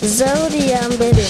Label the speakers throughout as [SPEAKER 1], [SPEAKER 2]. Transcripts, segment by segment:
[SPEAKER 1] Zaburi ya mbere.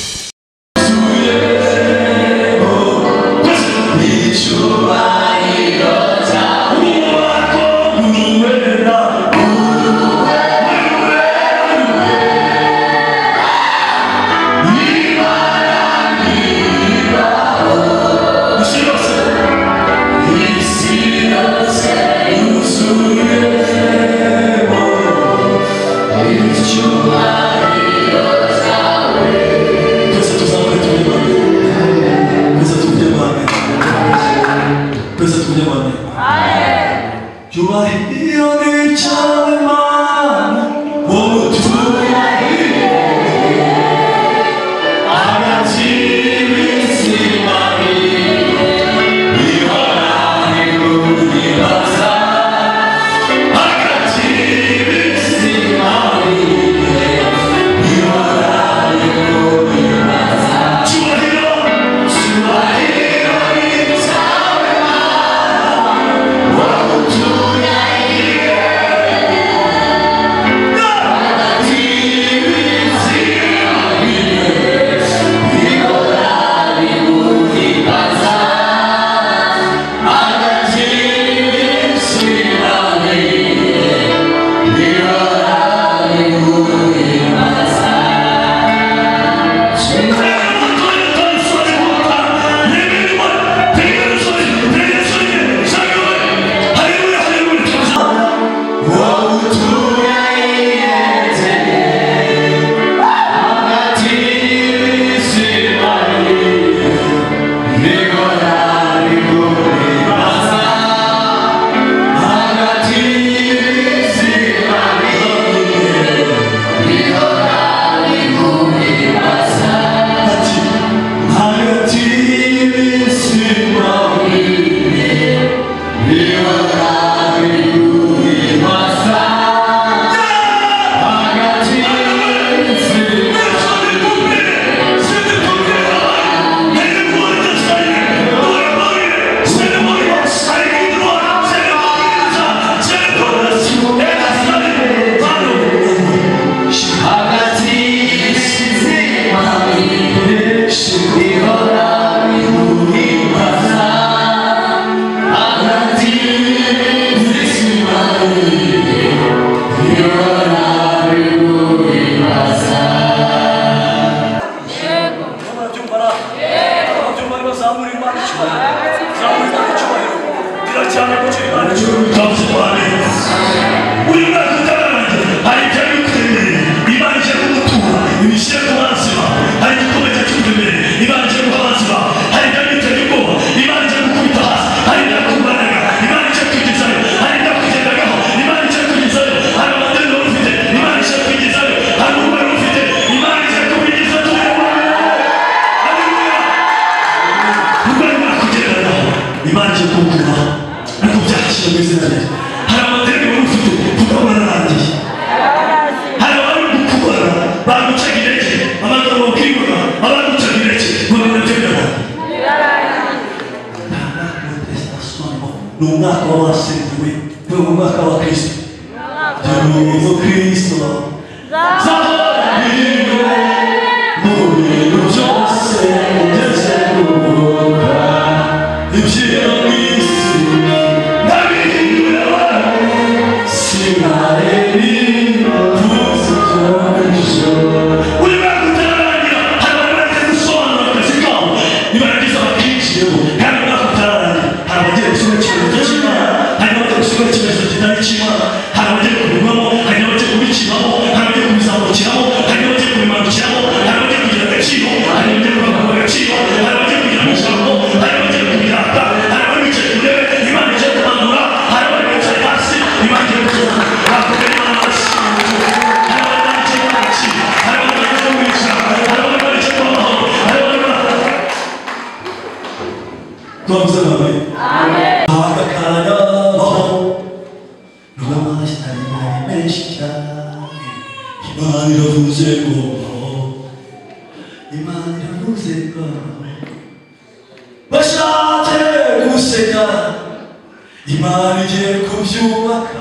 [SPEAKER 2] imani igiye kubyubaka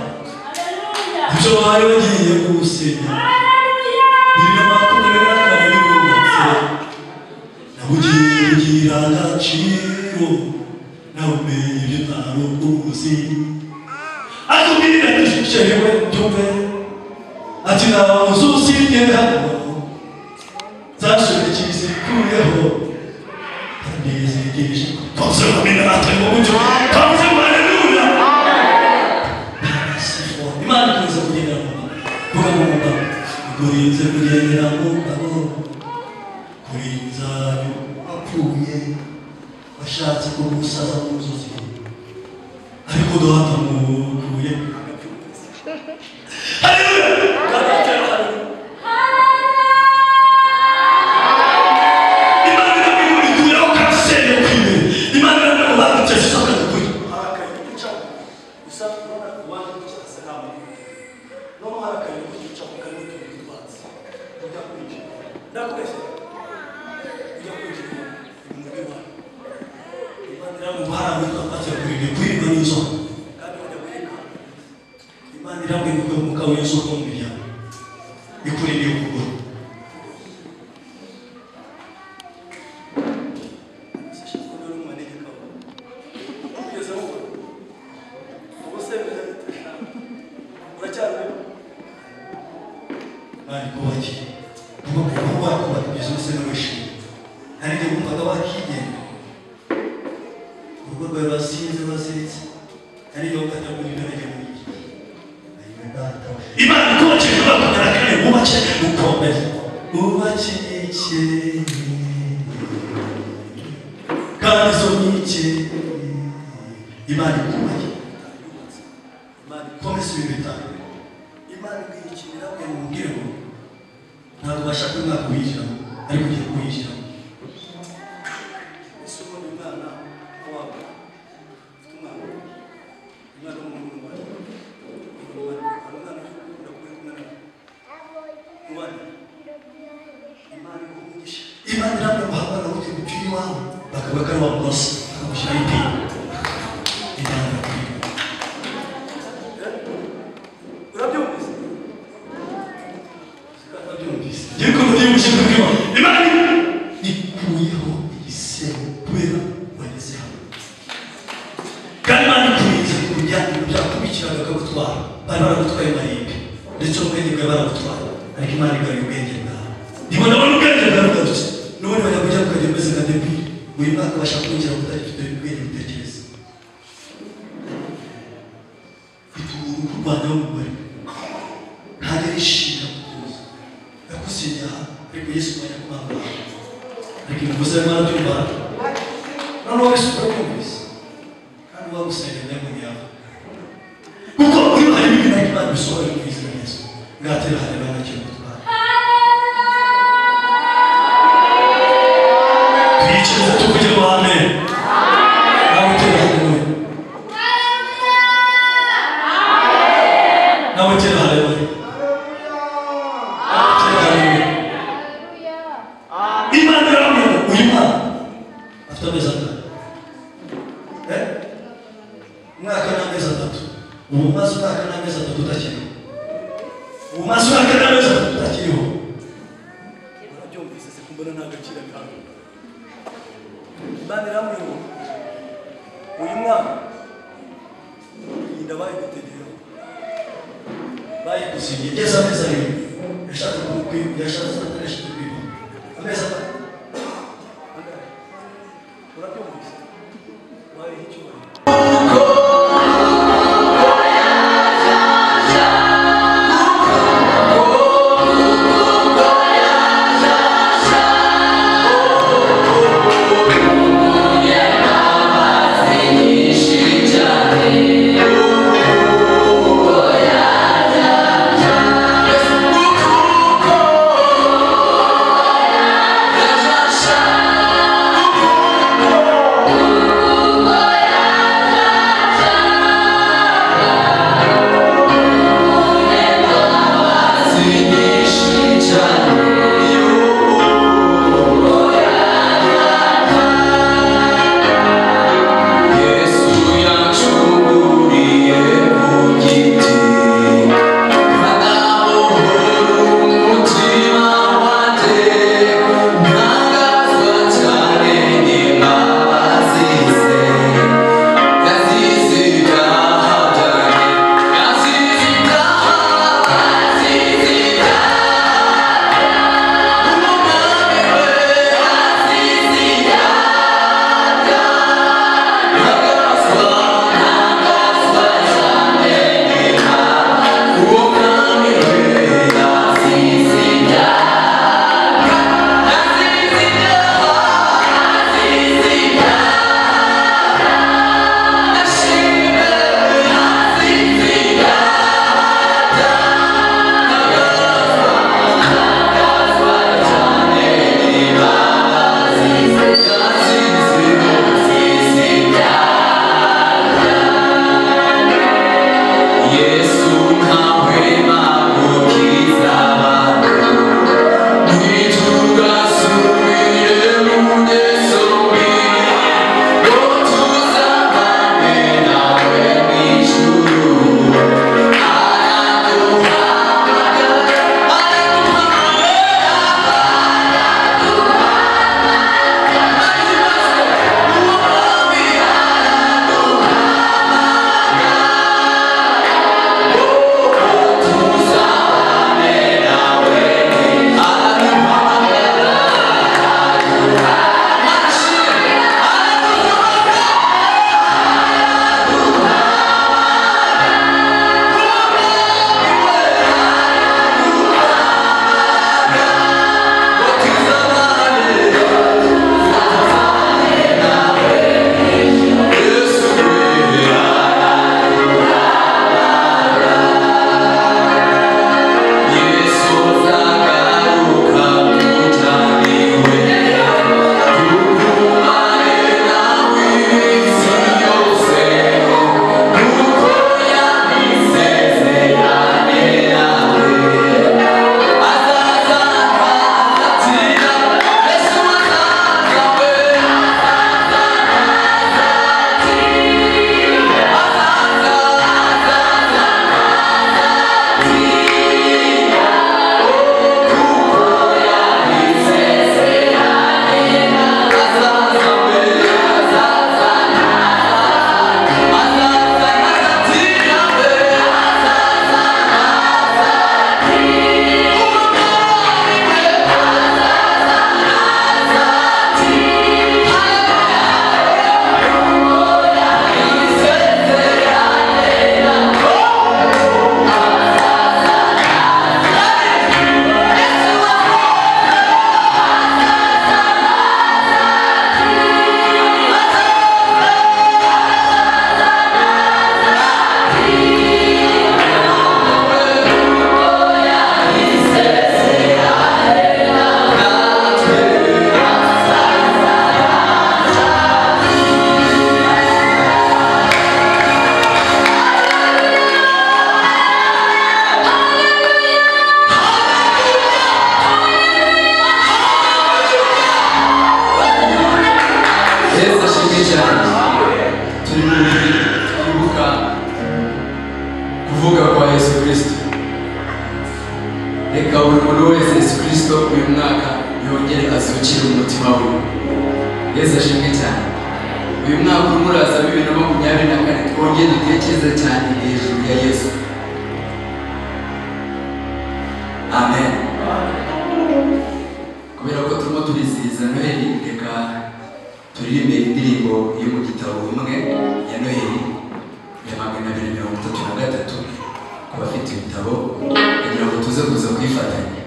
[SPEAKER 2] ibyo wayogiye gusinya 2024 agaciro nawe umenye ibyo utari uzi akubwira ati shewe byumve ati nawe uzusibye hano zashobe kizikuyeho kandi zigisha kose bamena natwe mu buryo kose haleluya imana ikunze kugendera mu vuga mu mugabo kurinze kugendera mu mugabo kurinza apfuye washatse kumusaza mu nzozi ariko dohata mukuye haleluya
[SPEAKER 1] kuvuga kwa Yesu Kristo. Reka buri muntu wese Yesu Kristo uyu mwaka yongere azukire umutima we. Yesu ashimwe cyane. Uyu mwaka urimo uraza 2024 twongere dutekereze cyane hejuru ya Yesu. Amen. Kubera ko turimo turizihiza Noheli, reka turirimbe indirimbo yo mu gitabo imwe ya Noheli ya 233 ku bafite ibitabo kugira ngo tuze kuza kwifatanya.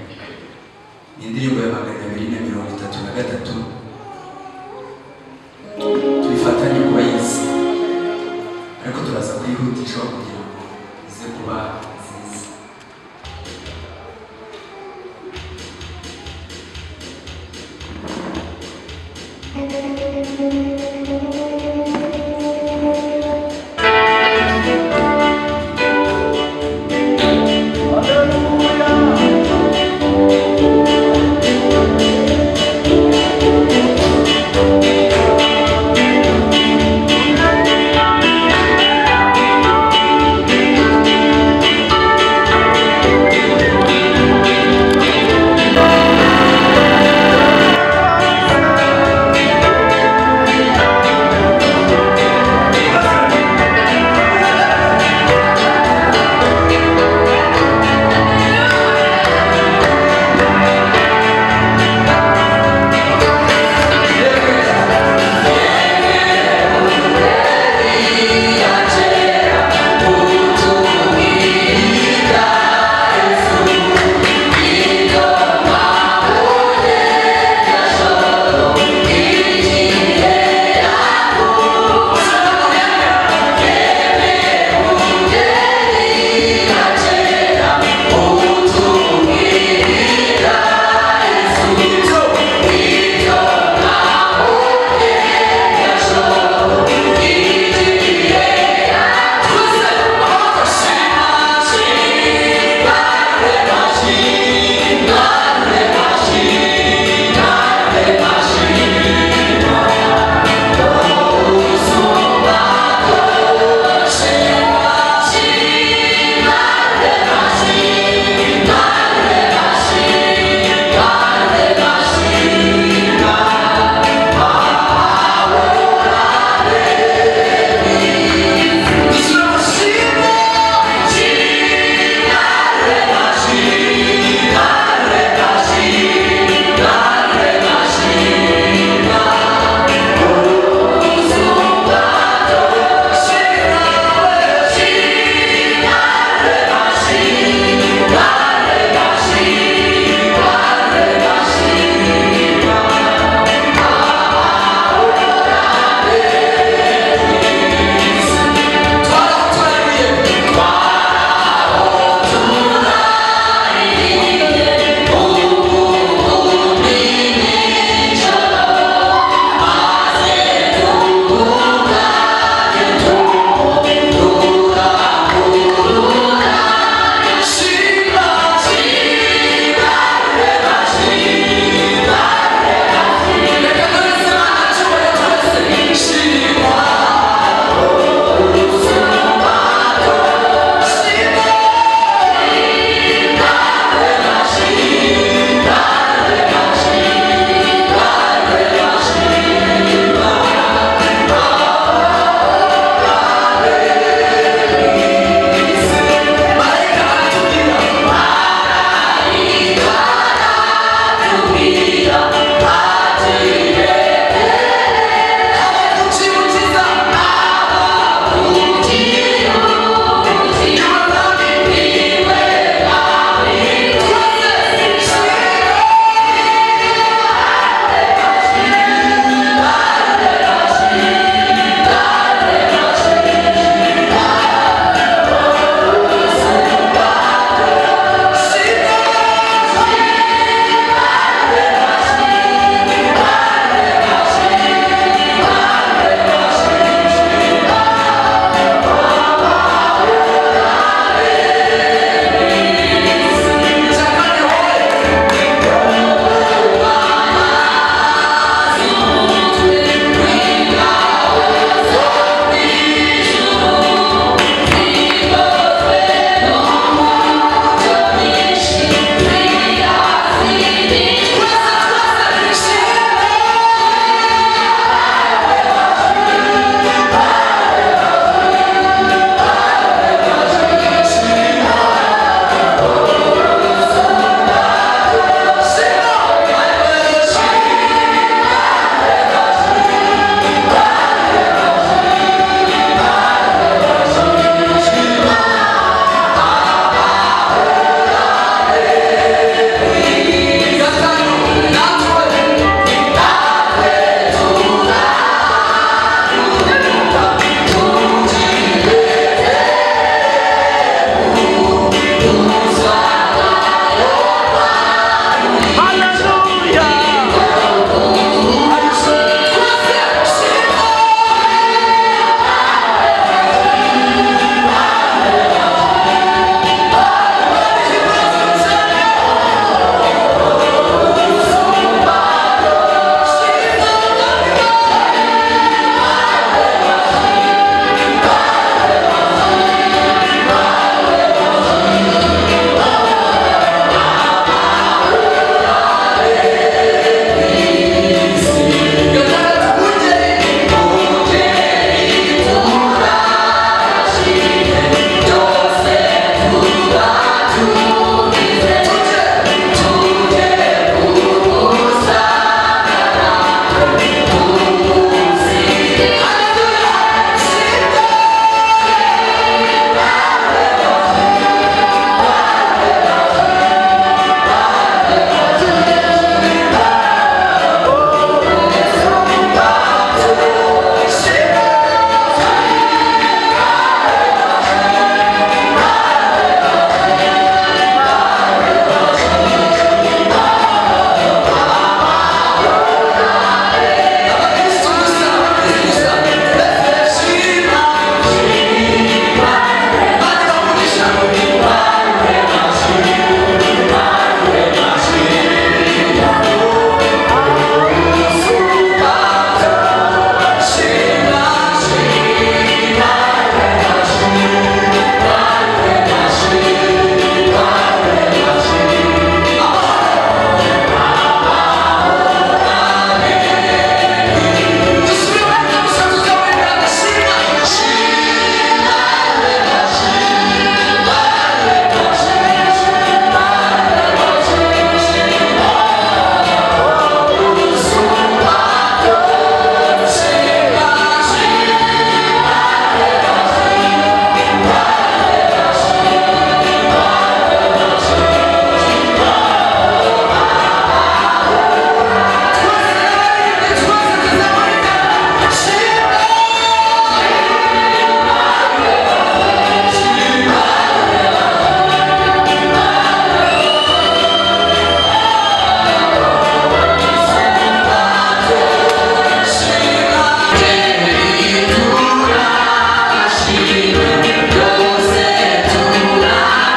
[SPEAKER 1] Indirimbo ya 233 tuifatanye kuba Yesu, ariko turaza kwihutisha kugira ngo ize kuba nziza.
[SPEAKER 3] I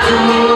[SPEAKER 3] Amen.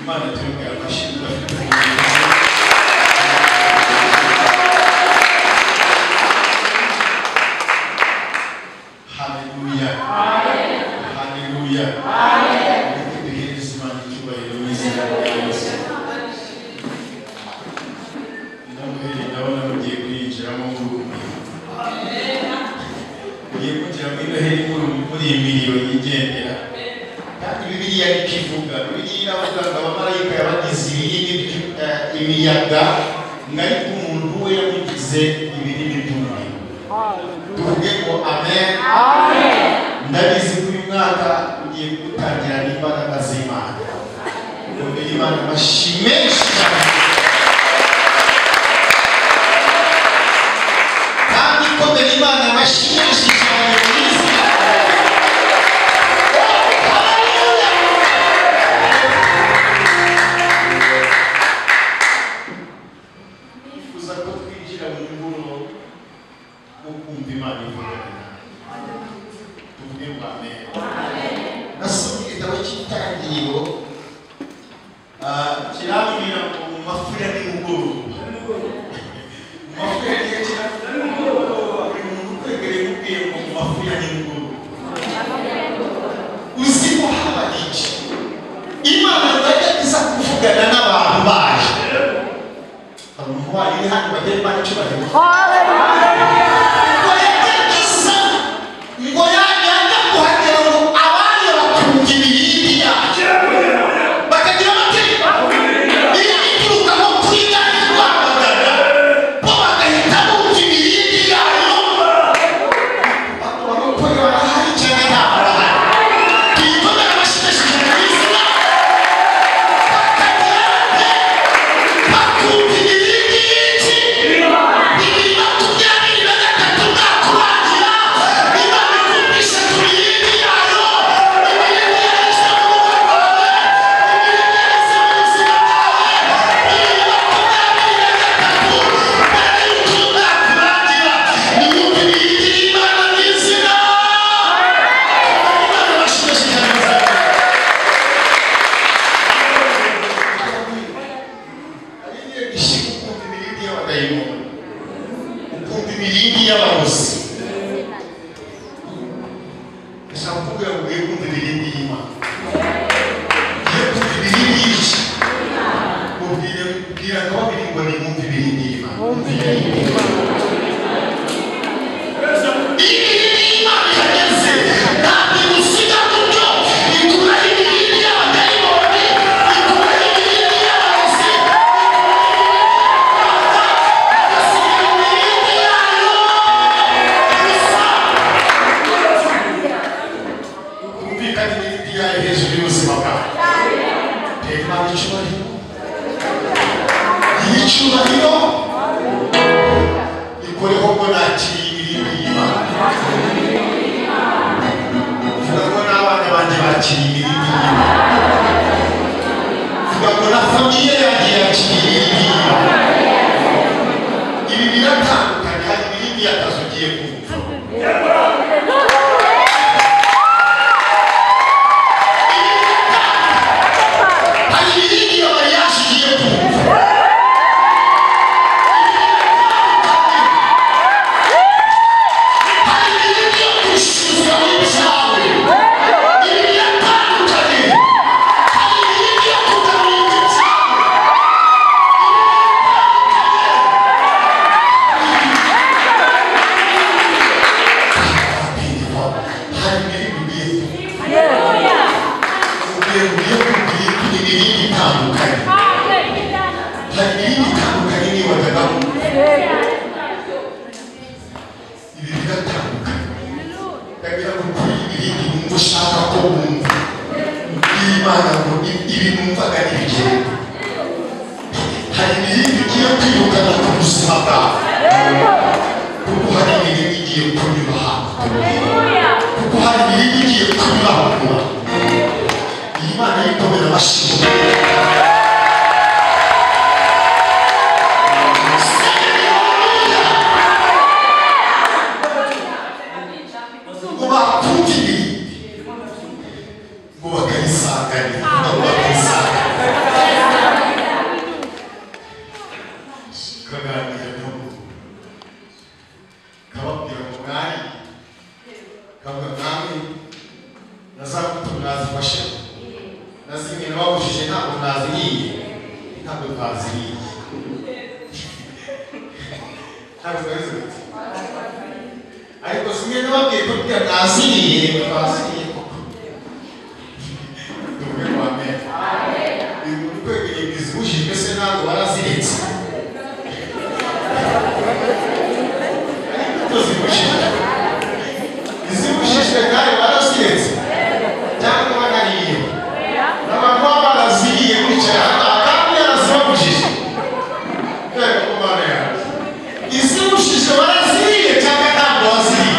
[SPEAKER 2] Imana tuyongera amashimwe. Haleluya. Haleluya. Duhereze Imana icyubahiro mu izina rya Yesu. Ndabona mugiye kwinjiramo ngurumbi. Mugiye kwinjira muri Noheli muri iyi miliyoni yigendera. Kandi Bibiliya ikivuga, Bibiliya iravuga ngo abamarayika yabagize ibirimi imiyaga, ariko umuntu we yamugize ibirimi by'umuriro. Tuvuge ngo amen. Ndabizi ko uyu mwaka ugiye gutangira n'imbaraga z'Imana. Ngo Imana bashimishe cyane. Kandi ko Imana bashimishe cyane mu izina. Nifuza ko twinjira mu ngoro wo kumva Imana ivugana. Tuvuge ngo amen. Nasomye igitabo cy'Itangiriro kirambwira ngo mu mafura n'umugoroba. Mu mafura n'umugoroba. Buri muntu ukwegereye umubwiye ngo mu mafura n'umugoroba. Uzi ko haba iki? Imana yajya iza kuvugana n'abantu baje. Abantu bari hano bagenda Imana icyubahiro. Ngo yajya kuhagera ngo abandi batunga ibirindi yacu. Bakagira bati iyo ituruka nko kwiga Rwamagana bo bagahita bumva ibirindi yayo. Abakora barahari cyane ntabwo barahari. Tuyikomere amashimeshije mu izina. Bakagira bati bakumva ibirindi y'iki. Bibiri makumyabiri na gatatu bwakurangira. Imana ikumbisha ku birindi yayo. Ibirindi yahise mu rugo rwawe. Ibirindi yahise mu buzima bwawe. Bibiri makumyabiri na gatatu mbere y'uko bwakurangira. Nimwumve ibirindi y'Imana mu izina. Imana bashimishe cyane muzabona. Hari igihe gishyika ukumva ibirindi y'abadayimoni. Ukumva ibirindi y'abarozi. Ndashaka kukubwira ngo ugiye kumva ibirindi y'Imana. Ugiye kumva ibirindi y'iki? Ubwira ngo babiri ngo nimwumve ibirindi y'Imana. Umva ibirindi y'Imana. Iyo ibirindi y'Imana ihageze, ntabwo igusiga gutyo. Ikuraho ibirindi y'abadayimoni. Ikuraho ibirindi y'abarozi. Igasiga ibirindi yayo. Kumvikana ibirindi yayo hejuru y'ubuzima bwawe. Tera Imana icyubahiro. Iyi cyubahiro ikoreho ngo nakiriye ibirindi y'Imana. Vuga ngo n'abana banjye bakiriye ibirindi y'Imana. Vuga ngo na famiye yanjye yakiriye ibirindi y'Imana. Ibi biratandukanye, hari ibirindi y'akazi ugiye kumva. Hari ibirindi y'abayaje ugiye kumva. Hari ibirindi yo kwishyuza ibyawe. Ibi biratandukanye. Hari ibirindi yo kugaburira ibyawe. Hari ibirindi ugiye ibirindi itandukanye. Hari ibirindi itandukanye nibagagamo. Ibi biratandukanye. Ndagira ngo kuri ibirindi wumva ushaka ko wumva. Ubwire Imana ngo ibi numvaga ni bigenda. Hari ibirindi ugiye kwirukana ku buzima bwawe. Kuko hari ibirindi igiye kunyura ahantu. Kuko hari ibirindi igiye kunyura ahantu. Iyi Imana yikomera amashimwe. Ngo bakumve ibirindi. Ngo bakayisanganira. Ngo bakayisanganira. zimwe nababujije ntabwo naziriye ntabwo twaziriye ntabwo twaziriye ariko zimwe nababwiye ko bya naziriye twaziriye koko tuvuge ngo amen ibintu kwegera izibujijwe se ntabwo baraziretse ariko izibujijwe kandi baraziretse cyangwa banariye n'abantu baba baraziriye bicara kandi yarazibujije reka ku mana yawe izibujije baraziriye cyangwa ntabwo baziriye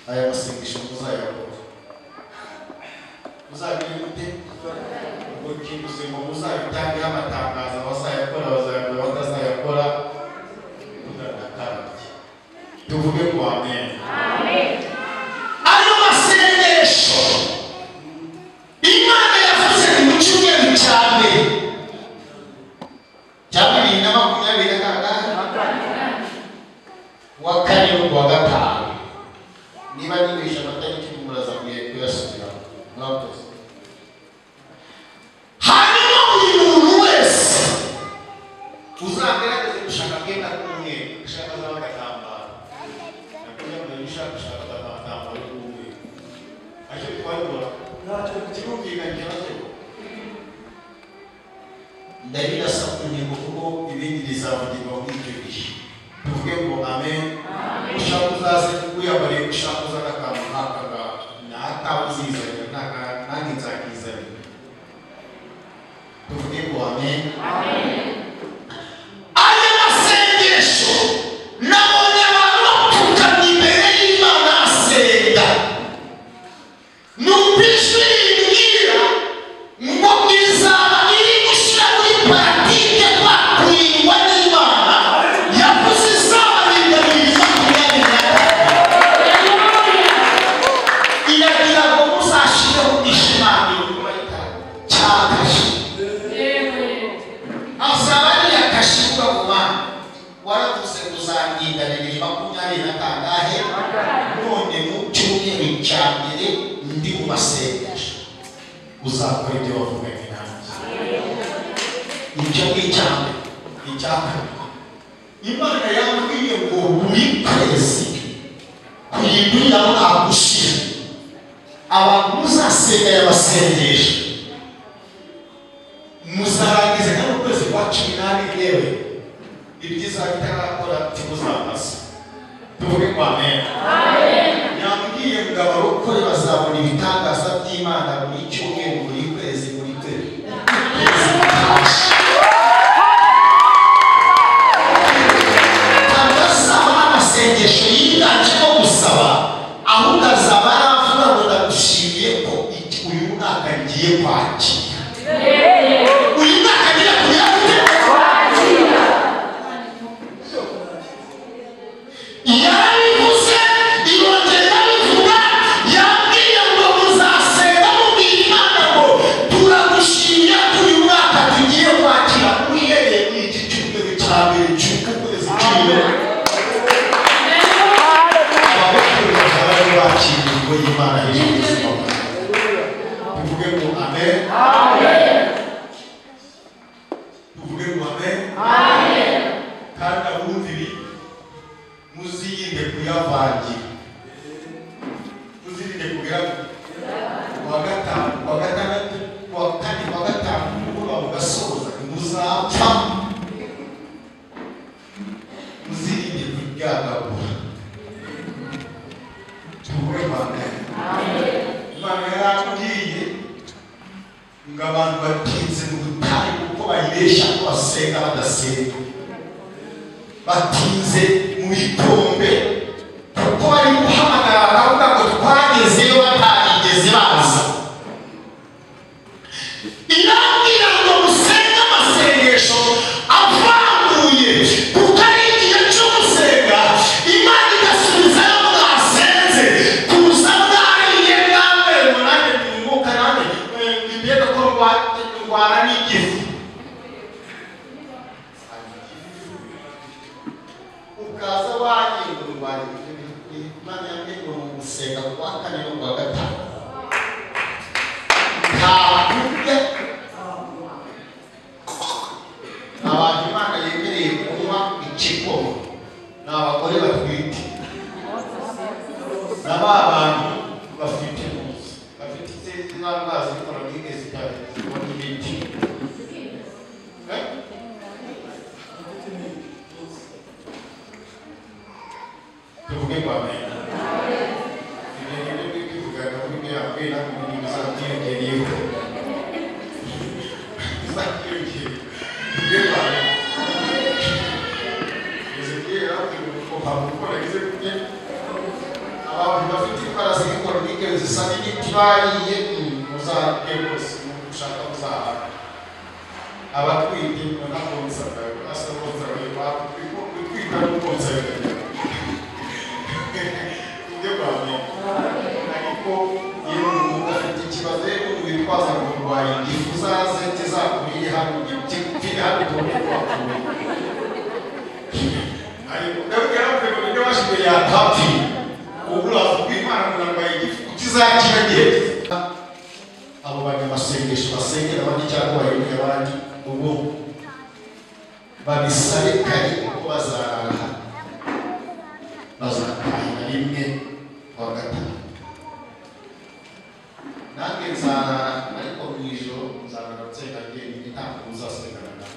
[SPEAKER 2] aya masengesho muzayakora muzabire gute ubwo kinduze ngo muzabitangeho amatangazo abazayakora bazayakora batazayakora udanakarabye tuvuge ngo amen ayo masengesho Imana yavuze mu cyumweru cya mbere cya 2024 wa kane n'uwa gatanu niba nibesha amatariki muraza kuyasubira mwakoze hanyuma buri muntu wese uzagerageze gushaka akenda k'umweru ushaka z'agatambaro nakugira ngo ushaka agatambaro k'umweru ariko twabikora ntacyo kirumvikanye nacyo ndabirasa ku ngingo kuko ibindi bizavugirwa muri icyo gihe tuvuge ngo amen ushaka uzaze uyambariye ushaka uzana akantu nk'aka ngaka ntakawuzizanye nange nzakizanye tuvuge ngo amen aya masengesho nabonye abantu bapfukamye imbere y'Imana basenga numvise rimbwira ngo izaba iri gushyira muri paratike twakwirwa n'Imana yavuze izabarinda bibiri iragira ngo muzashireho ishimangiro cyakashi azaba ari yakashirwa mu Mana waravuze uzandinda 2024 none mu cyumweru cya mbere ndi mu masengesho uzakora ibyo wavuganye nanjye icyo ngicyo icyakabiri Imana yambwiye ngo buri kwezi kuyindurira mwagushira abantu muzasenga y'abasengesho muzarangiza kandi ukwezi kwa 12 yewe ibyiza bitarakora timuzamaze tuvuge ngo amen yambwiye ngo abarokore bazabona ibitangaza by'Imana buri cyumweru buri kwezi buri kwezi azaba amasengesho yiganjemo gusaba ahubwo azaba aravuga ngo ndagushimiye ko uyu mwaka ngiye kwakira uyu mwaka ngiye kwakira yarabivuze irongera bivuga yambwiye ngo muzasenga mubwira Imana ngo turagushimira ko uyu mwaka tugiye kwakira uhereye muri iki cyumweru cya mbere cy'ukwezi kw'imbere abakuru bakirwa y'Imana y'ubuzima tuvuge ngo amen tuvuge ngo amen kandi abumviri muzirinde kuyavangira muzirinde kugera kwa gatanu kwa gatandatu kwa kane kwa gatanu kuba mugasoza muzapfa muzirinde kuryagagura tuvuge ngo amen Imana yarambwiye ngo abantu batinze mu butayu kuko bayibeshya ko basenga badasenga batinze mu bikombe kuko bari guhamagara bakavuga ngo twagezeyo batarigeze baza irambwira ngo musenge amasengesho avanguye kuko ari igihe cyo gusenga Imana igasubizayo mwasenze kuza mwariye namwe munane mwuka namwe mbega ko rwara n'igifu ukaza wagiye mu Rwanda Imana yambwiye ngo gusenga kwa kane no kwa gatanu ntabwo abantu Imana yemereye kunywa igikoma ni abagore batwite n'aba bantu bafite z'indwara z'ekonomike zibona imiti tuvuge ngo amen ibintu byo kwivugana muri mwe yambwiye ntabwo ibintu bizatiyongereyeho tuvuge ngo amen abantu bafite zisa n'ibitwariye muzabwe rwose mushaka muzahara abatwite ntabonsa asohoza kwitwika n'ubonsa ibyo bamwe ariko iyo umuntu afite ikibazo rero witwaza ngo urwaye igifu zaze tizakuriye hano igipfire hano tubakuriye ariko ndabwira ko ibyo bashyize yatapfi uburaza bw'Imana murarwaye igifu kizakira gihe abo banyamasengesho basengera abandi cyangwa bayoboye abandi ubu babisabe kare kuko bazarara bazatahira rimwe kwa gatanu nange nzarara ariko mu ijoro nzarara nsenga njyenyine ntabwo muzasengana nawe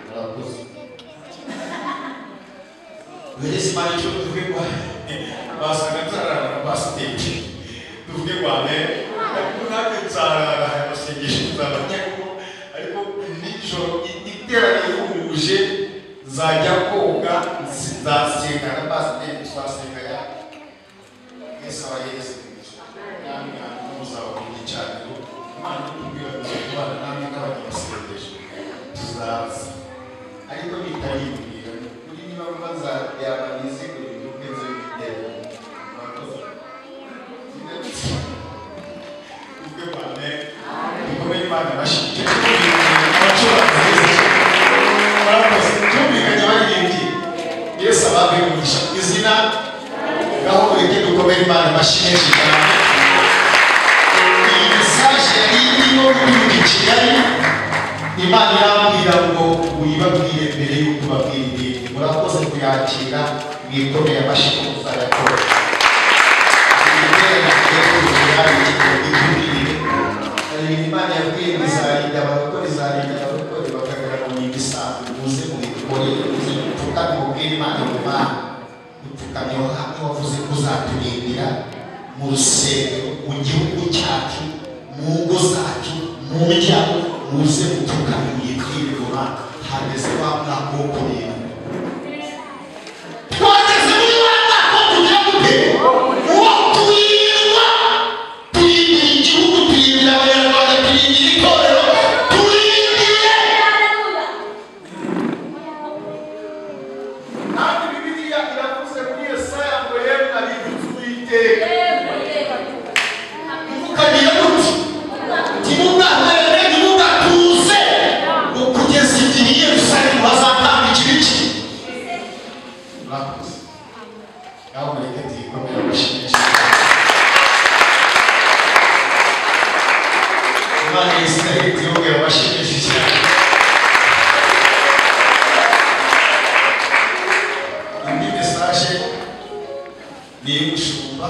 [SPEAKER 2] murakoze Wezi Imana icyo tuvuge kwa basaga nzarara na pasiteri tuvuge kwa mbere ariko nange nzarara amasengesho nzabajya ariko nijoro iteraniye uhuje nzajya koga nzasenga na pasiteri twasenga ya Yesu abayeze namwe muzaba ku gicaniro Imana itubwira kuzabana namwe nk'abanyamasengesho tuzaza ariko bitaribwira kuri niba bazajyana imizigo y'ubwenge bw'ibitero murakoze ubwe bane bikomeye Imana bashyize Yesu ababe umugisha izina ngaho ureke dukomere Imana bashyize cyane iyi message yari irimo muri Kigali Imana irambwira ngo uyibabwire mbere y'uko babwire murakoze kuyakira mwikomeye amashyi muzayakora Imana yabwiye izarinda abagore izarinda abagore bakagera mu minsi isanzwe muze mubikorere muze mupfukame mubwire Imana ngo Mana dupfukamye hamwe wavuze ko uzaturindira mu rusengero mu gihugu cyacu mu ngo zacu mu miryango muze mupfukame mwibwire ngo Mana hageze wa mwaka wo kurindwa twageze muri wa mwaka wo kugira gute uwo turindwa turindira igihugu turindira abanyarwanda turindira itorero turindire ntabwo Bibiliya iravuze muri Yesaya ngo yemwe abibutse Uwiteka mukagira muti ntimugahwere ntimugatuze kugeza igihe i Yerusalemu hazatanga ikibiki murakoze aho mureke tuyikomere gushimisha Imana y'Isiraheli tuyongera bashimisha cyane indi message ni iy'umushumba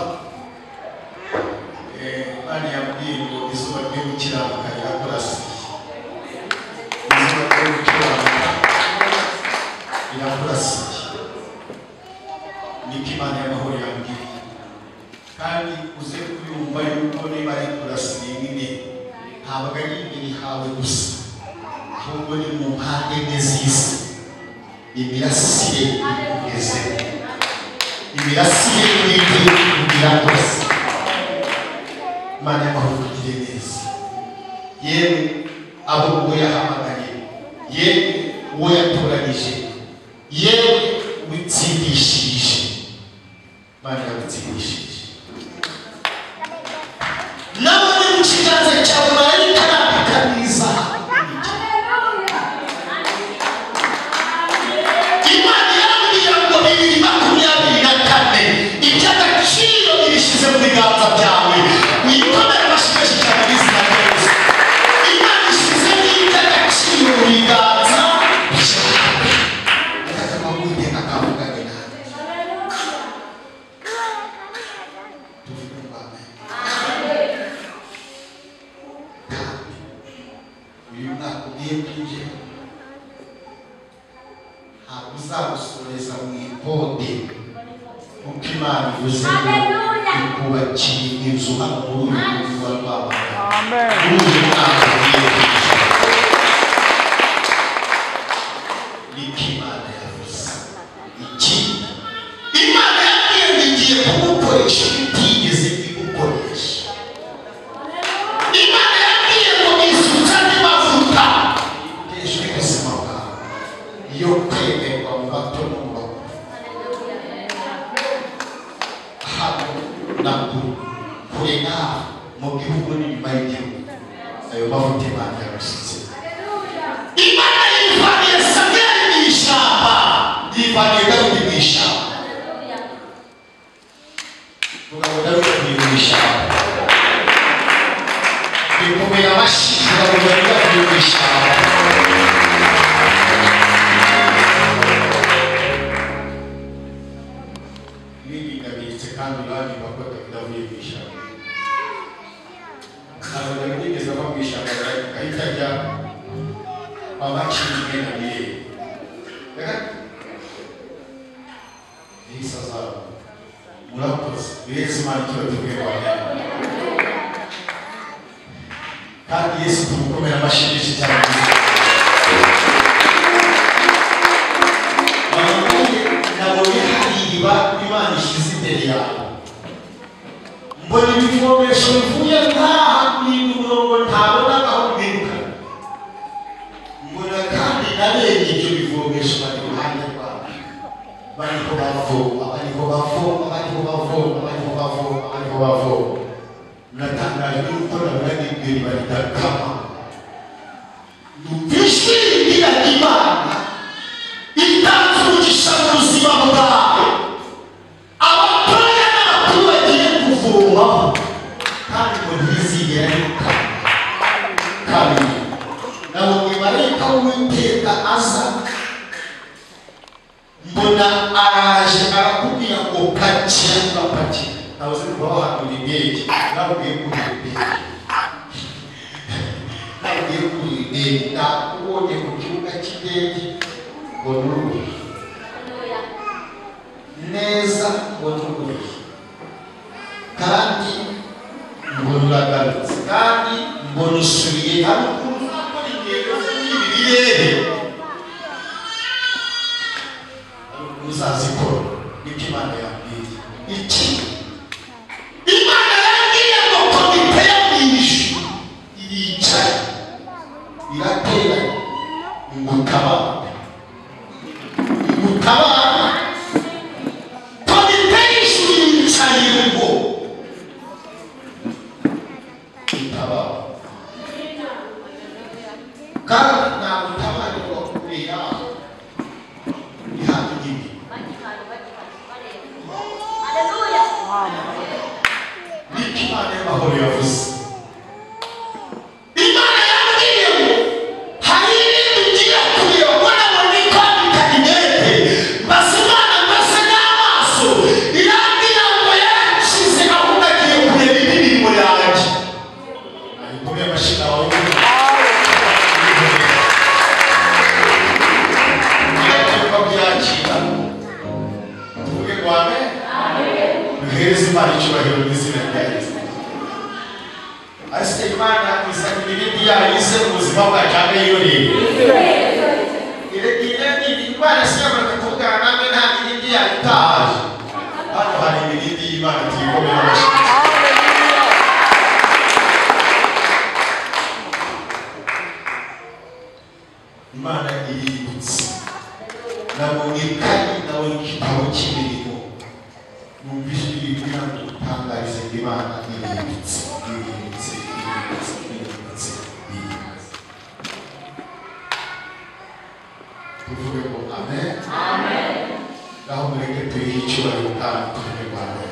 [SPEAKER 2] Imana yambwiye ngo izuba ryo gukiranuka rirakurasiye izuba ryo gukiranuka rirakurasiye niko Imana y'amahoro yambwiye kandi uze kuyumva yuko niba ari kurasiye nyine ntabwo ari imbere hawe gusa ahubwo ni mu mpande enye z'isi imirasire igeze imirasire y'ibiti irakurasiye Imana y'amahoro kugire neza yewe abo uwo yahamagaye yewe uwo yatoranije yewe witsindishije Imana yagutsindishije nabone mu kiganza cyawe marayika arambika n'izahabu Imana yarambwira ngo 2024 iby'agaciro ibishyize mu biganza byawe wikomere amashyigaje cyane n'izina rya Yesu Imana ishyize n'iby'agaciro mu biganza byawe akagama Uwiteka akavugane nawe tuvuge ngo amen uyu mwaka ugiye kwinjira ntabwo uzagusoreza mu ikode kuko Imana ivuze ngo ikubakiye inzu hano muri uyu mujyi wa Rwamagana muri uyu mwaka ugiye kwinjira niko Imana yavuze iki Imana yabwiye ngo igiye kugukoresha itigeze igukoresha nakuru kurega mu gihugu n'inyuma y'igihugu ayo mavuta Imana yarashyize Imana yivaniye Samweli mu ishyamba yivaniye Dawidi mu ishyamba vuga ngo Dawidi mu ishyamba bikomeye amashyi vuga ngo Dawidi mu ishyamba kandi bari bakora Dawidi mu ishyamba kandi Dawidi ngeze ava mu ishyamba ahita ajya abaciriye na Miyeri Yesu azaba murakoze Yesu Imana turatubwiye kwa kandi Yesu tumukomera amashyi menshi cyane nabonye hari iriba Imana ishyize imbere yawe mbona ibivomesho bivuye ntaha umurongo ntabona aho biruka mbona kandi narebye ibyo bivomesho bari iruhande rwawe bariko bavoma natangaje yuko nabona n'ibyo riba ridakama numvise igira Imana itanze umugisha mu buzima bwawe abatoya n'abakuru bagiye kuvoma kandi ngo ntizigera yuka kabiri nabonye marayika w'Uwiteka aza mbona araje arakubwira ngo pakira urapakira nabuze kuba wahanura indege nabwiye kuri indege nakubonye mu kibuga cy'indege ngo nurure neza ngo nurure kandi ngo nuragarutse kandi ngo nusubiye hano kuri ingendo z'ibirere uzazikora nibyo Imana yambwiye iki Imana yambwiye ngo komite y'abishu iricaye irateranye umutabara komite y'ishuri yicaye ngo mutabara kandi nta mutabara ngo kubera ihana igihe niko Imana y'amahoro yavuze Imana yambwiye ngo hari ibintu ugiye kureba nabona ko bitagimete basi Imana mbese n'amaso irambwira ngo yarakize ahubwo agiye kureba imirimo yanjye ayikomeye amashyi wawe byakira tuvuge ngo amen duhereze Imana icyubahiro mu izina rya Yesu ariko Imana isanga ibindi yayize mu buzima bwacu abe yoreye Imana siyabona kuvugana namwe nta ibindi yayitahaje hano hari ibindi y'Imana tuyikomera amashyi Imana iributse nabonye kandi nawe igitabo cy'imirimo numvise ibintu kandi utangarize Imana iributse tuvuge ngo amen naho mureke tuyihe icyubahiro kandi tuvuge ngo amen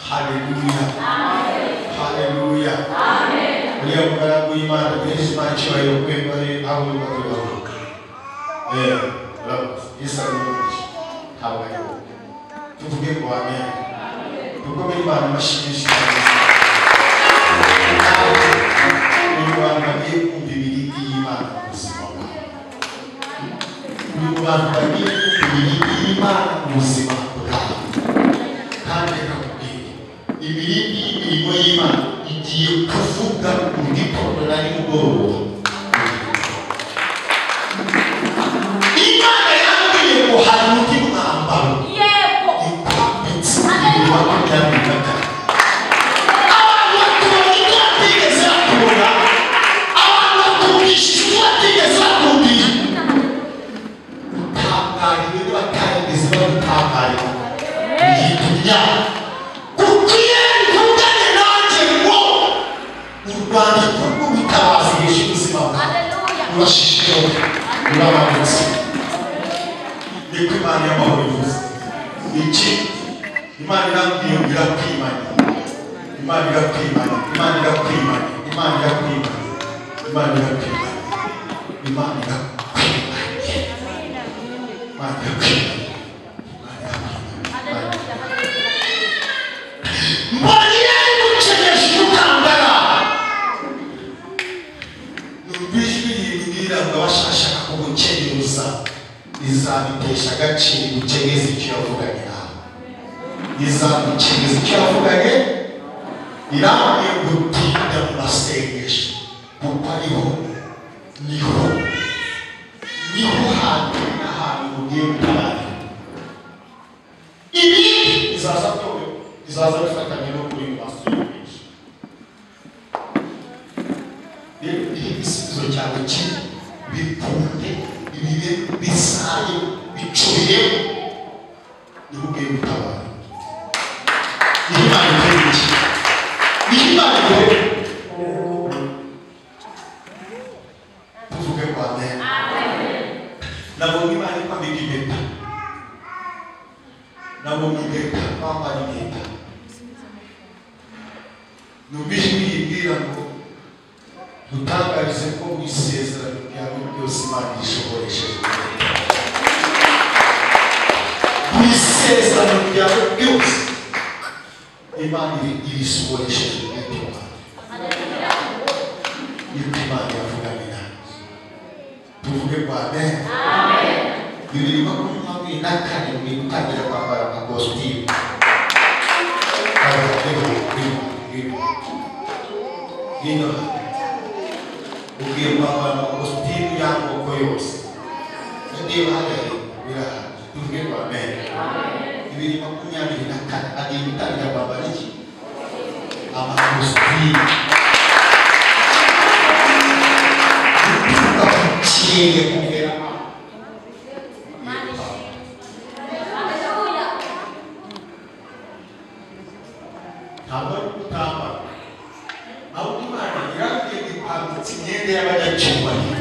[SPEAKER 2] haleluya haleluya uriya mugaragu w'Imana duhereze Imana icyubahiro kubera aho uri kutubaho Yesu arumugisha ntabwo ari wowe tuvuge ngo amen dukomere Imana amashyi menshi uyu bantu bagiye kumva imirindi y'Imana mu buzima bwawe uyu bantu bagiye kumva imirindi y'Imana mu buzima bwawe kandi reka kubwira imirindi y'imirimo y'Imana igiye kuvuga mu gitondo na nimugoroba Imana yambwiye ngo hari undi mwambaro ikwambitse inyuma makumyabiri abantu batubona ibyo batigeze bakubona abantu batumvishije ibyo batigeze bakumvira utangariwe n'abatarigeze bagutangarira igihe kumenya ukwiye kuvugane nanjye ngo urwandiko rw'ubutabazi bw'ejo ubuzima bwawe urashishijeho uramanutse niko Imana y'amahoro ivuze iki Imana irambwiye ngo irakwimanye Imana irakwimanye Imana irakwimanye Imana irakwimanye Imana irakwimanye Imana irakwimanye Imana irakwimanye Mbonye gucegesha ukangara n'ubijwi rimbwira ngo abashaka kugukenyuza izabitesha agaciro gucegeza icyo yavuganye nawe izagucegeza icyo yavuganye irambye gutinda mu masengesho kuko niho hantu n'ahantu ugiye gutabara ibi bizaza bifatanye no kuri mu masengesho rero igisubizo cyawe kiri bikunde ibibe bisaye bicuriye niho ugiye gutabara Imana ikwiriye Imana ikwiriye tuvuge kwa Amen nabonye Imana ikwambika impeta nabonye impeta bambara impeta numvise biyibwira ngo dutangarize ko mu isezerano ryawe ryose Imana ishoboresheje mu isezerano ryawe ryose Imana irisohoresheje umutima wawe yuko Imana yavuganye nawe tuvuge kwa Amen 2024 ni gutangira kwambara amakositimu hino ugiye kwambara amakositimu y'amoko yose niba hahari birahari tuvuge kwa Amen 2024 agiye gutangira kwambara iki amakositimu ukiye kugera ntabwo ari gutamba ahubwo Imana iragiye gupangutsa imyenda y'abanyacyubahiro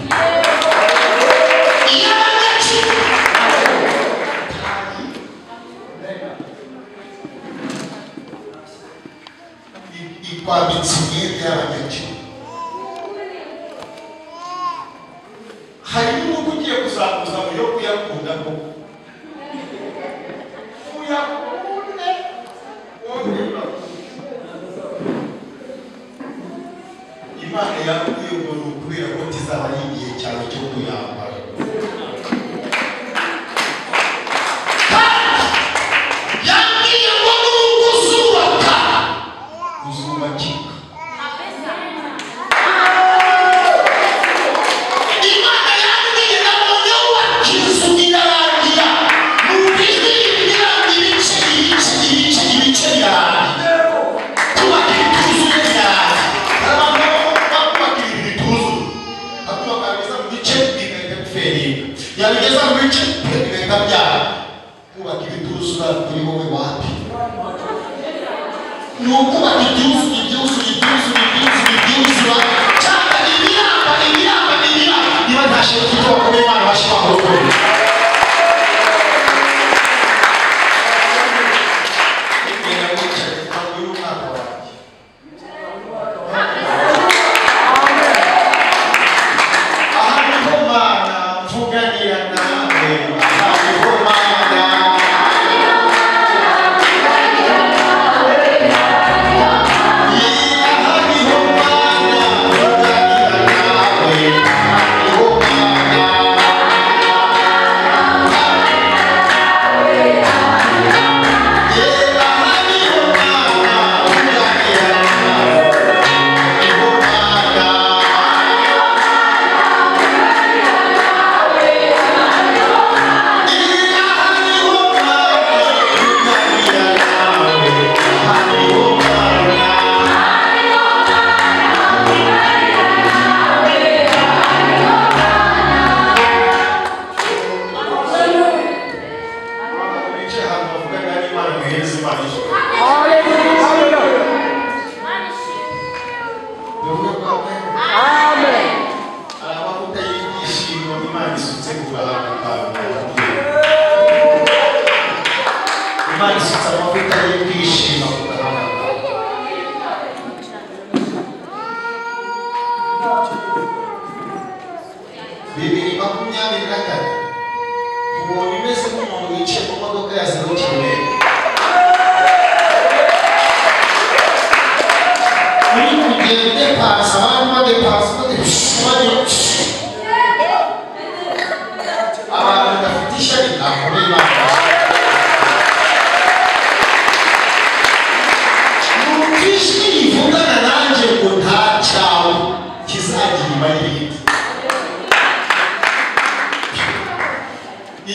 [SPEAKER 2] ikwambitsa imyenda y'abanyacyubahiro hari n'uko ugiye kuzamuza mu yo kuyakunda ko uyakunde wongera Imana yakubwiye ngo ni ukubera ko kizaba ari igihe cyawe cyo kuyambara yambwiye ngo nubwo uzubaka uzubakika Imana yambwiye nabonye wakizu irarangira n'ubijwi rimbwira ngo ibice birarangira kubaka ibituzu birarangira yabigeza mu bice bigahita byara kubaka ibituzura kuri wowe wapi ni ukubaka ibyuzura cyangwa ibiramba niba ntashinzwe icyo bakomeye Imana bashima mu rukundo neza Imana ishimwe.
[SPEAKER 3] Amen.
[SPEAKER 2] Amavuta y'ibyishimo Imana isutse ku gahanga kawe. Imana isutse amavuta y'ibyishimo ku gahanga kawe. Bibiri makumyabiri na kane ubonye umeze nk'umuntu wicaye mu modoka yaserukiwe. Uri kugenda udepasa abantu badepasa abantu badafite ishyari ntabwo n'Imana. Numva ijwi rivugana nanjye ngo nta cyawe kizagira inyuma y'ibiti.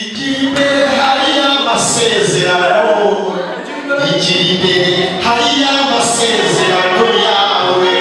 [SPEAKER 2] Igira imbere hariyo amasezerano, igira imbere hariyo amasezerano yawe.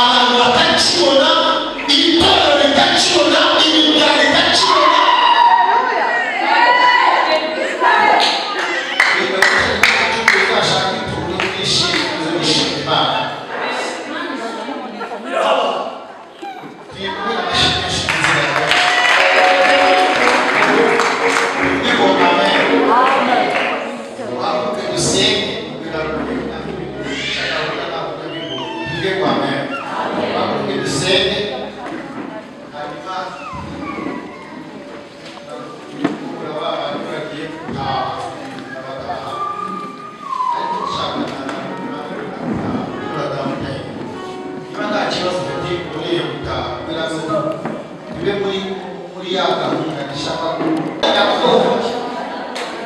[SPEAKER 2] abantu batari ugiye gutaha kugira ngo bibe muri ya gahunda ishaka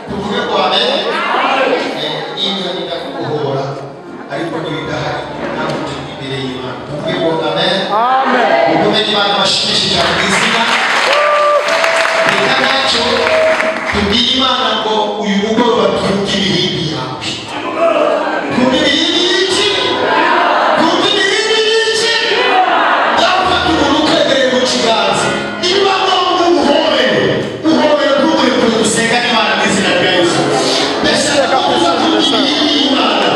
[SPEAKER 2] tuvuge ko niba ndakubohora ariko ntibidahari ntabwo turi imbere y'Imana tuvuge ko amen ukomeye Imana bashimishije mu izina reka ntacyo tubwire Imana ngo uyu mugoroba twumve ibihimbi yawe twumve ibihimbi y'iki twumve ibihimbi y'iki ndafata umuntu ukwegereye mu kiganza niba ngombwa umuhobere ntugure kure gusenga n'Imana mu izina rya Yesu mbese reka kuza twumve ibihimbi y'Imana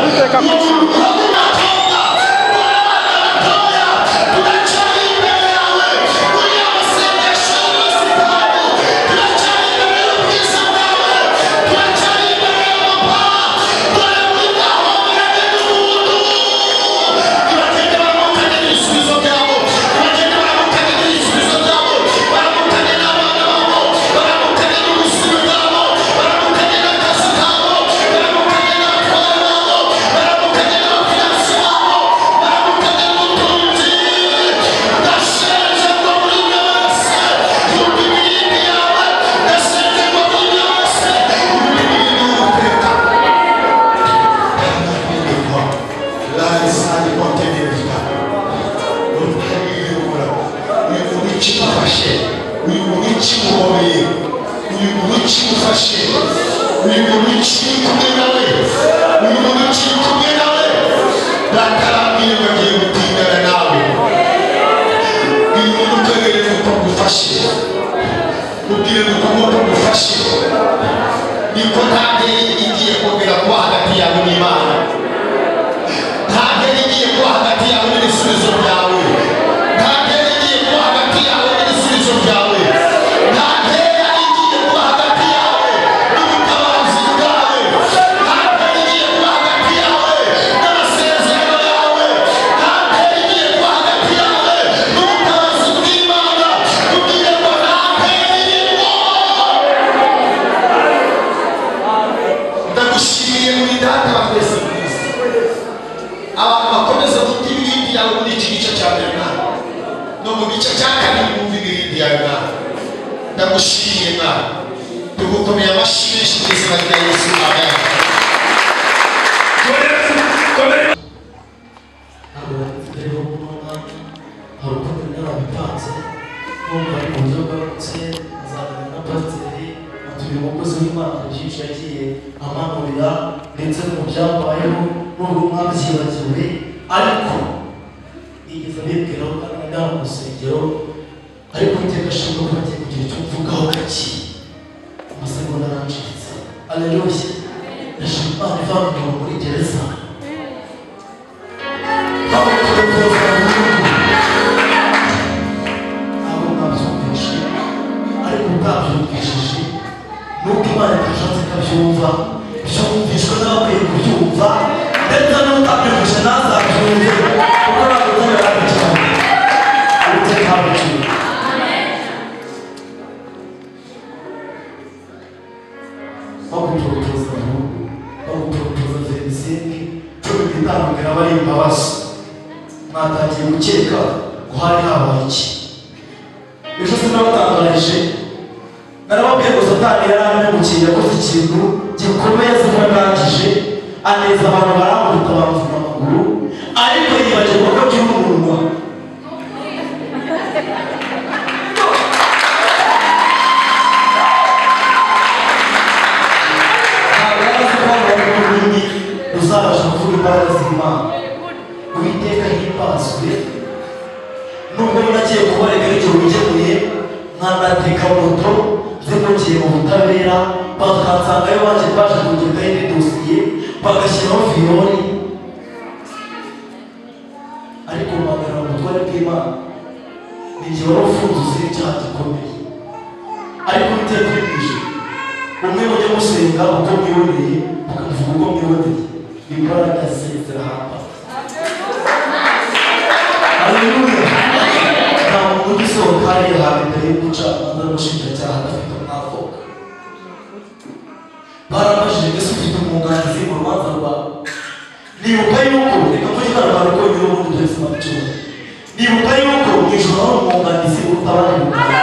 [SPEAKER 3] nibuka yuko mu ijoro hari umwunganizi utabari gukora.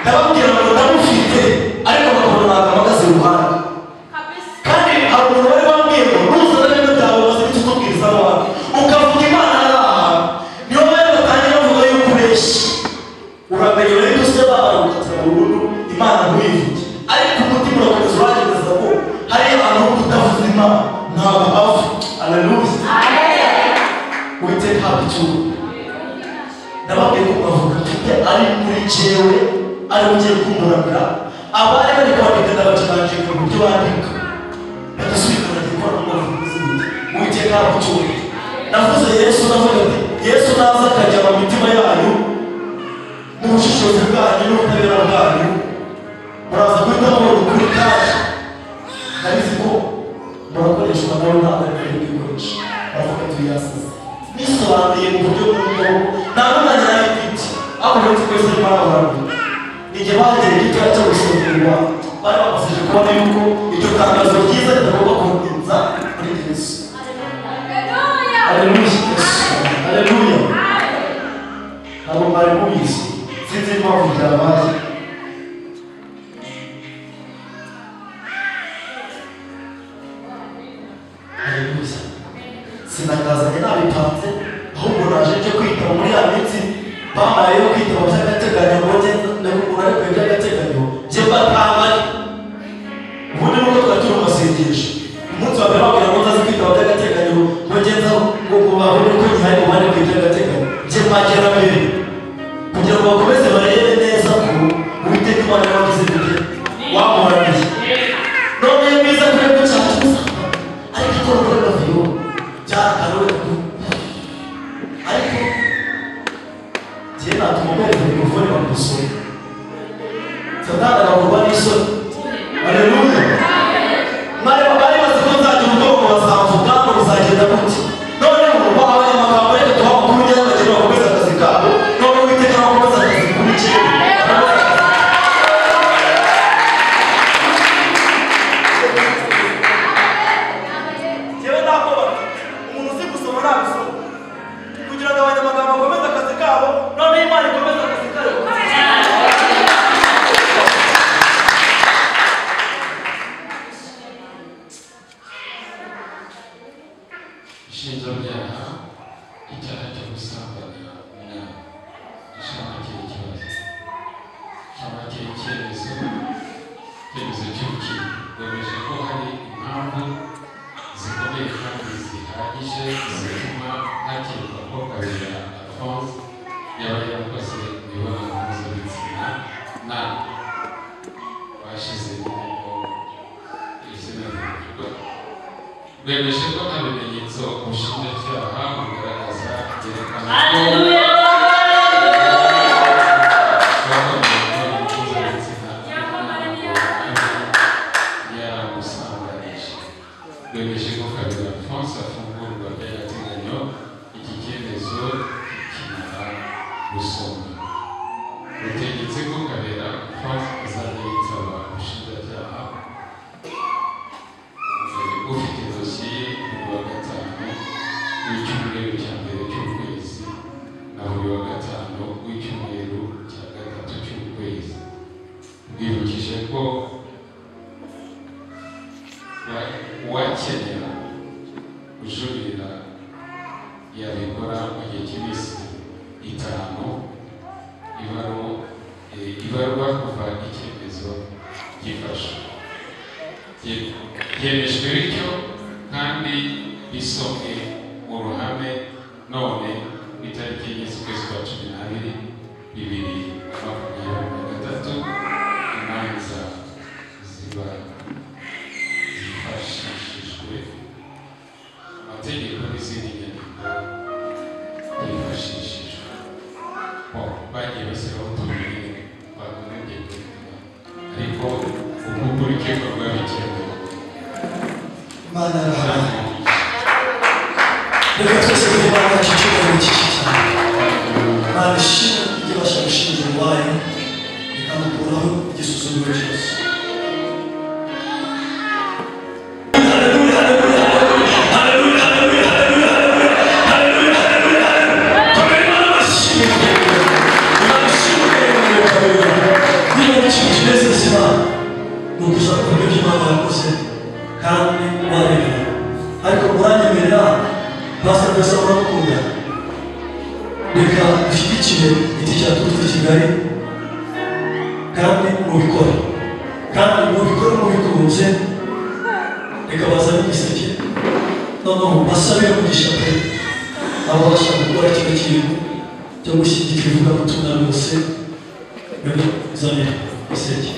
[SPEAKER 3] Ndababwira ngo ndamufite ariko bakabona ntabwo amagaze iruhande. Kandi hari umuntu wari wambwiye ngo nuzana n'ibyo byawe maze bityo utubwiriza abantu ukavuga Imana ari aha niyo bari batangira bavuga yuko ubeshye. Uramenye rero ko se babara gukatira burundu Imana ntuyivuge, ariko umutima urakomeza uragereza ko hari abantu ho kutavuza Imana ntabwo bava. Haleluya. Uwiteka habwa icyubahiro. Ndababwiye ko bavuga mfite ari muri jewe ari ugiye kumuramira abari bari kwandika ndabacurangije mu buryo bandika badasubikana gikora mu bavuzi bite. Uwiteka habwa icyubahiro. Navuze Yesu, navuga ati Yesu naza akajya mu mitima yanyu mu bushishozi bwanyu n'ubutabera bwanyu muraza guhita mubona ukuri kandi ndabizi ko murakoreshwa nawe ntabwo ari kuri kwikoresha. Baravuga ati yasize nisobanuye mu buryo bw'umugabo nta n'umwanya nari mfite aho uretse twese arimo arabarabura. Igihe bagera igitoya cyo gusomerwa bari bamufashije kubona yuko iryo tangazo ryiza ritagomba kurutinza muri Yesu. Haleluya. Haleluya. Ntabwo mwari mubizi, sinzi impamvu byabaye. Haleluya. Sinakazanye nabipanze ahubwo naje nje kwitaba muri ya minsi bamaye yo kwitaba by'agateganyo ngo ngende urarekuye by'agateganyo nje mbatangari. Ubundi nuko twari turi mu masengesho umunsi wa mbere babwira ngo nzaze kwitaba by'agateganyo ngo ngenza ngo babone ko gihari ubarekuye by'agateganyo nje magera mbere kugira ngo bakomeze barebe neza ko Uwiteka Imana yagize bite wamuraniye. None iyo mwiza kure ko cyacu ariko ko rero biyo byakarowe ariko je natumubere mikrofoni bamusore Satani aravuga n'isoni. Haleluya. Mare bari bazi ko nzagira ubwoko bazavuga ngo bizagenda gute. None ubu bahaye amagambo reka tuhabakuru y'abageni bakomeza akazi kabo none Uwiteka bakomeza akazi kuri cyo. Jewe ndakoba umuntu uzi gusoma nabisoma kugira ngo abanyamagambo bakomeze akazi kabo none Imana ikomeze akazi kayo.
[SPEAKER 4] Ishinjabyaha icyaha cyo gusambanya umwana ishaka cy'ikibazo cyaba icyemezo cy'urukiko rwemeje ko hari impamvu zikomeye kandi zihagije zituma hakekwa ko Kabera Alphonse yaba yarakoze imibonano mpuzabitsina na bashize ko izina rivugwa. Rwemeje ko nta bimenyetso ubushinjacyaha bugaragaza byerekana ko yaramusambanije. Rwemeje ko Kabera Alphonse afungurwa by'agateganyo iki cyemezo kikimara gusomwa. Rutegetse ko Kabera Alphonse azajya yitaba ubushinjacyaha ufite dosiye buri wa gatanu w'icyumweru cya mbere cy'ukwezi na buri wa gatanu w'icyumweru cya gatatu cy'ukwezi. Bwibukije ko uwakenera kujurira yabikora mu gihe cy'iminsi 5 ibarwa kuva icyemezo gifashwe. Byemejwe bityo kandi bisomwe mu ruhame none ku itariki y'ukwezi kwa 12/2023 imanza ziba zifashishijwe amategeko n'izindi nyandiko zifashishijwe bagiye bashyiraho utumenye bagombye kubivuga ariko ubu kuri keko rwabikenewe.
[SPEAKER 3] Imana arahamya. Reka twese Imana cyiciro cyinshi cyane. Imana ishimwe ibyo bashaka gushinja wayo ikamukuraho igisuzuguro cyose. Haleluya, haleluya, haleluya, haleluya, haleluya. mbese murakunda reka dushyigikire igiti cyaturutse i Kigali kandi mubikora mubikunze reka bazane igiseke noneho basabire umugisha pe ababasha gukora kino kintu cyo gushyigikira ivugabutumwa bose muri zone iseke